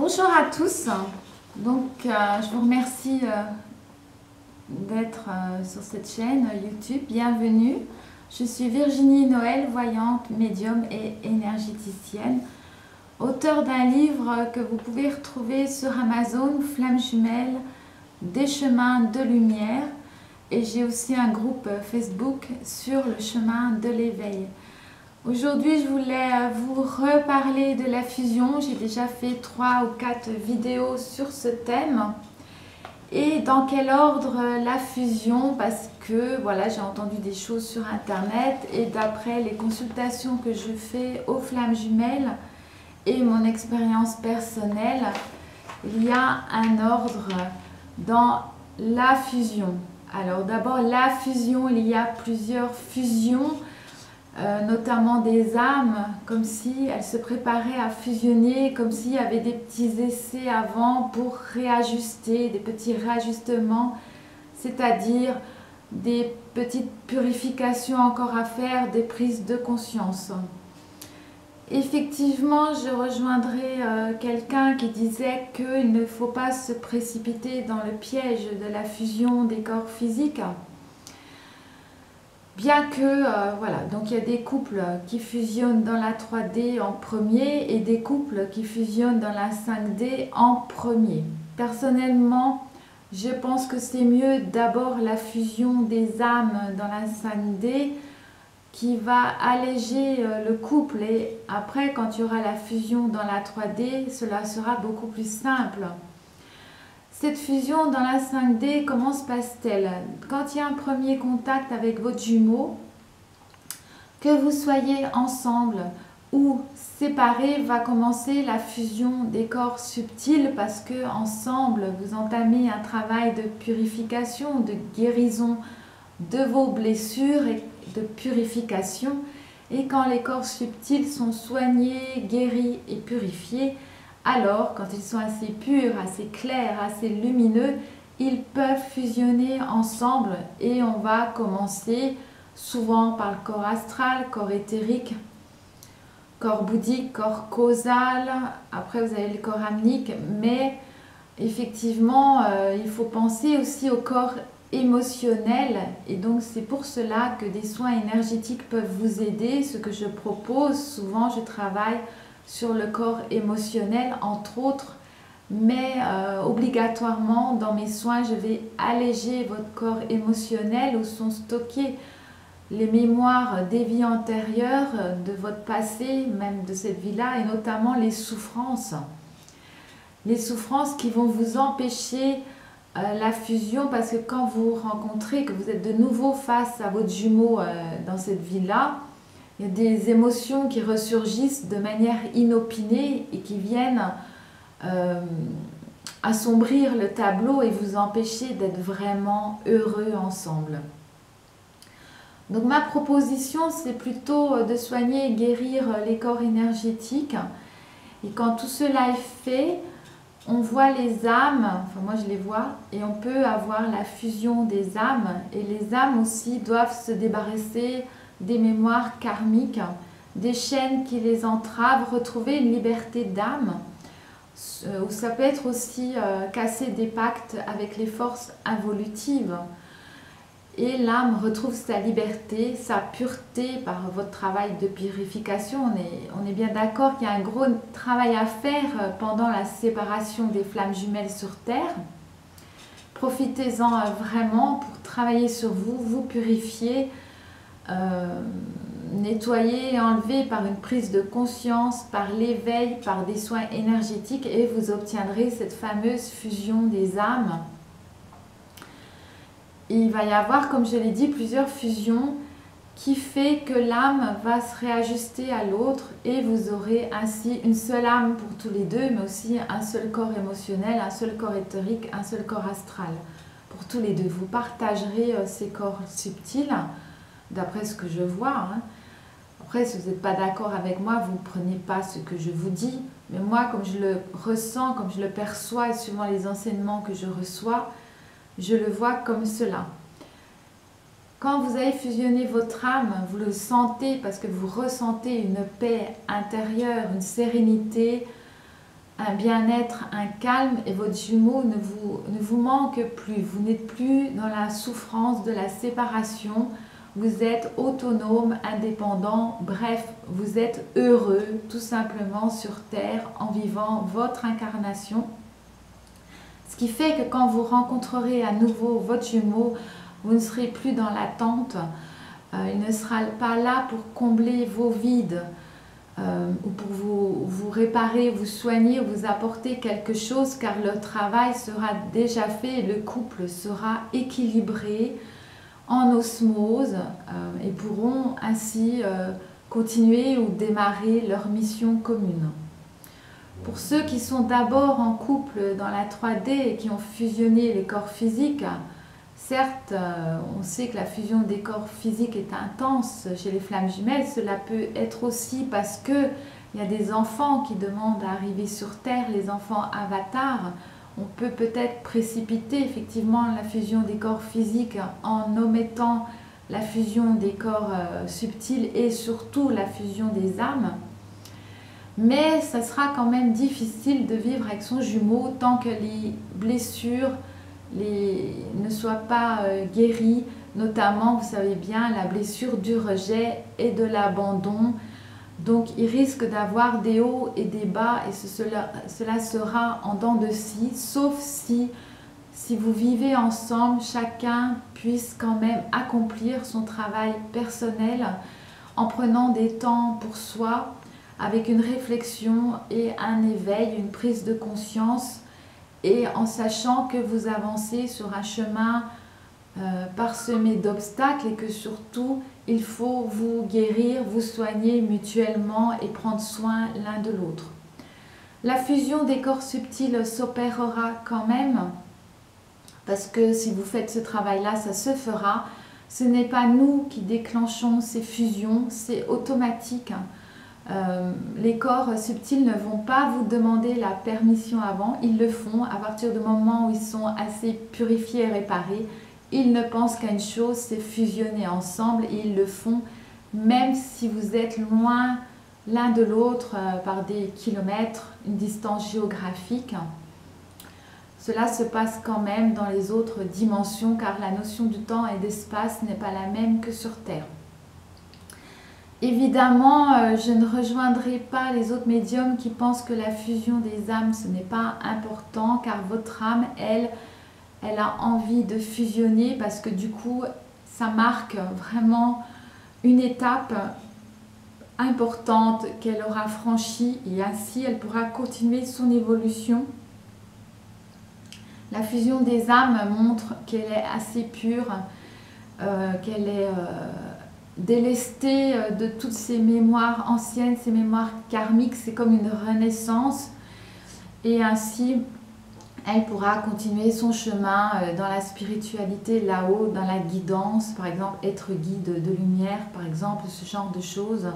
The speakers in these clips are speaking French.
Bonjour à tous. Je vous remercie d'être sur cette chaîne YouTube. Bienvenue. Je suis Virginie Noël, voyante, médium et énergéticienne, auteure d'un livre que vous pouvez retrouver sur Amazon, Flammes jumelles, des chemins de lumière. Et j'ai aussi un groupe Facebook sur le chemin de l'éveil. Aujourd'hui, je voulais vous reparler de la fusion. J'ai déjà fait 3 ou 4 vidéos sur ce thème. Et dans quel ordre la fusion? Parce que voilà, j'ai entendu des choses sur Internet et d'après les consultations que je fais aux flammes jumelles et mon expérience personnelle, il y a un ordre dans la fusion. Alors d'abord, la fusion, il y a plusieurs fusions. Notamment des âmes, comme si elles se préparaient à fusionner, comme s'il y avait des petits essais avant pour réajuster, des petits réajustements, c'est-à-dire des petites purifications encore à faire, des prises de conscience. Effectivement, je rejoindrai quelqu'un qui disait qu'il ne faut pas se précipiter dans le piège de la fusion des corps physiques. Bien que, voilà, donc il y a des couples qui fusionnent dans la 3D en premier et des couples qui fusionnent dans la 5D en premier. Personnellement, je pense que c'est mieux d'abord la fusion des âmes dans la 5D qui va alléger le couple et après quand il y aura la fusion dans la 3D, cela sera beaucoup plus simple. Cette fusion dans la 5D, comment se passe-t-elle? Quand il y a un premier contact avec votre jumeau, que vous soyez ensemble ou séparés, va commencer la fusion des corps subtils parce que ensemble, vous entamez un travail de purification, de guérison de vos blessures et de purification. Et quand les corps subtils sont soignés, guéris et purifiés, alors, quand ils sont assez purs, assez clairs, assez lumineux, ils peuvent fusionner ensemble et on va commencer souvent par le corps astral, corps éthérique, corps bouddhique, corps causal. Après, vous avez le corps amnique, mais effectivement, il faut penser aussi au corps émotionnel et donc c'est pour cela que des soins énergétiques peuvent vous aider. Ce que je propose, souvent je travaille sur le corps émotionnel entre autres, mais obligatoirement dans mes soins je vais alléger votre corps émotionnel où sont stockées les mémoires des vies antérieures, de votre passé, même de cette vie-là, et notamment les souffrances qui vont vous empêcher la fusion, parce que quand vous rencontrez, que vous êtes de nouveau face à votre jumeau dans cette vie-là, il y a des émotions qui ressurgissent de manière inopinée et qui viennent assombrir le tableau et vous empêcher d'être vraiment heureux ensemble. Donc ma proposition, c'est plutôt de soigner et guérir les corps énergétiques. Et quand tout cela est fait, on voit les âmes, enfin moi je les vois, et on peut avoir la fusion des âmes. Et les âmes aussi doivent se débarrasser des mémoires karmiques, des chaînes qui les entravent, retrouver une liberté d'âme, ou ça peut être aussi casser des pactes avec les forces involutives. Et l'âme retrouve sa liberté, sa pureté par votre travail de purification. On est bien d'accord qu'il y a un gros travail à faire pendant la séparation des flammes jumelles sur Terre. Profitez-en vraiment pour travailler sur vous, vous purifier, nettoyer et enlever par une prise de conscience, par l'éveil, par des soins énergétiques et vous obtiendrez cette fameuse fusion des âmes. Et il va y avoir, comme je l'ai dit, plusieurs fusions qui fait que l'âme va se réajuster à l'autre et vous aurez ainsi une seule âme pour tous les deux, mais aussi un seul corps émotionnel, un seul corps éthérique, un seul corps astral pour tous les deux. Vous partagerez ces corps subtils, d'après ce que je vois. Après, si vous n'êtes pas d'accord avec moi, vous ne prenez pas ce que je vous dis. Mais moi, comme je le ressens, comme je le perçois, et suivant les enseignements que je reçois, je le vois comme cela. Quand vous avez fusionné votre âme, vous le sentez parce que vous ressentez une paix intérieure, une sérénité, un bien-être, un calme et votre jumeau ne vous manque plus. Vous n'êtes plus dans la souffrance de la séparation. Vous êtes autonome, indépendant, bref, vous êtes heureux tout simplement sur Terre en vivant votre incarnation. Ce qui fait que quand vous rencontrerez à nouveau votre jumeau, vous ne serez plus dans l'attente. Il ne sera pas là pour combler vos vides ou pour vous réparer, vous soigner, vous apporter quelque chose, car le travail sera déjà fait et le couple sera équilibré en osmose et pourront ainsi continuer ou démarrer leur mission commune. Pour ceux qui sont d'abord en couple dans la 3D et qui ont fusionné les corps physiques, certes, on sait que la fusion des corps physiques est intense chez les flammes jumelles. Cela peut être aussi parce qu'il y a des enfants qui demandent à arriver sur Terre, les enfants avatars. On peut peut-être précipiter effectivement la fusion des corps physiques en omettant la fusion des corps subtils et surtout la fusion des âmes. Mais ça sera quand même difficile de vivre avec son jumeau tant que les blessures ne soient pas guéries, notamment, vous savez bien, la blessure du rejet et de l'abandon. Donc, il risque d'avoir des hauts et des bas et cela sera en dents de scie, sauf si vous vivez ensemble, chacun puisse quand même accomplir son travail personnel en prenant des temps pour soi, avec une réflexion et un éveil, une prise de conscience, et en sachant que vous avancez sur un chemin parsemé d'obstacles et que surtout il faut vous guérir, vous soigner mutuellement et prendre soin l'un de l'autre. La fusion des corps subtils s'opérera quand même, parce que si vous faites ce travail-là, ça se fera. Ce n'est pas nous qui déclenchons ces fusions, c'est automatique. Les corps subtils ne vont pas vous demander la permission avant, ils le font à partir du moment où ils sont assez purifiés et réparés. Ils ne pensent qu'à une chose, c'est fusionner ensemble, et ils le font même si vous êtes loin l'un de l'autre par des kilomètres, une distance géographique. Cela se passe quand même dans les autres dimensions, car la notion du temps et d'espace n'est pas la même que sur Terre. Évidemment, je ne rejoindrai pas les autres médiums qui pensent que la fusion des âmes, ce n'est pas important, car votre âme, elle a envie de fusionner parce que du coup, ça marque vraiment une étape importante qu'elle aura franchie et ainsi, elle pourra continuer son évolution. La fusion des âmes montre qu'elle est assez pure, qu'elle est délestée de toutes ces mémoires anciennes, ces mémoires karmiques. C'est comme une renaissance et ainsi elle pourra continuer son chemin dans la spiritualité là-haut, dans la guidance, par exemple être guide de lumière, par exemple, ce genre de choses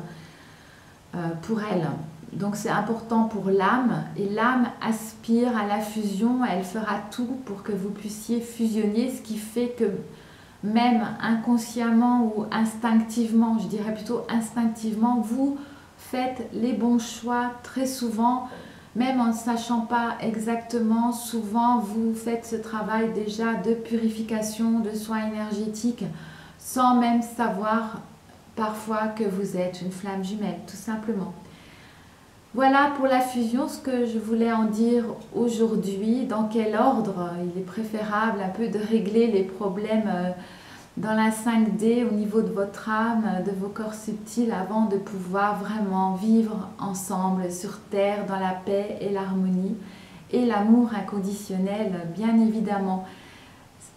pour elle. Donc c'est important pour l'âme, et l'âme aspire à la fusion, elle fera tout pour que vous puissiez fusionner, ce qui fait que même inconsciemment ou instinctivement, je dirais plutôt instinctivement, vous faites les bons choix très souvent, même en ne sachant pas exactement. Souvent vous faites ce travail déjà de purification, de soins énergétiques, sans même savoir parfois que vous êtes une flamme jumelle, tout simplement. Voilà pour la fusion ce que je voulais en dire aujourd'hui. Dans quel ordre il est préférable un peu de régler les problèmes dans la 5D au niveau de votre âme, de vos corps subtils, avant de pouvoir vraiment vivre ensemble sur Terre dans la paix et l'harmonie et l'amour inconditionnel, bien évidemment.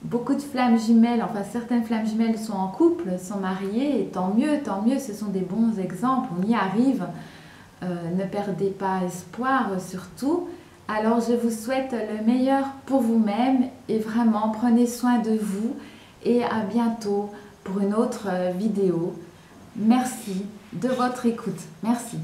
Beaucoup de flammes jumelles, enfin certaines flammes jumelles sont en couple, sont mariées, et tant mieux, ce sont des bons exemples, on y arrive. Ne perdez pas espoir surtout. Alors je vous souhaite le meilleur pour vous-même et vraiment prenez soin de vous et à bientôt pour une autre vidéo. Merci de votre écoute. Merci.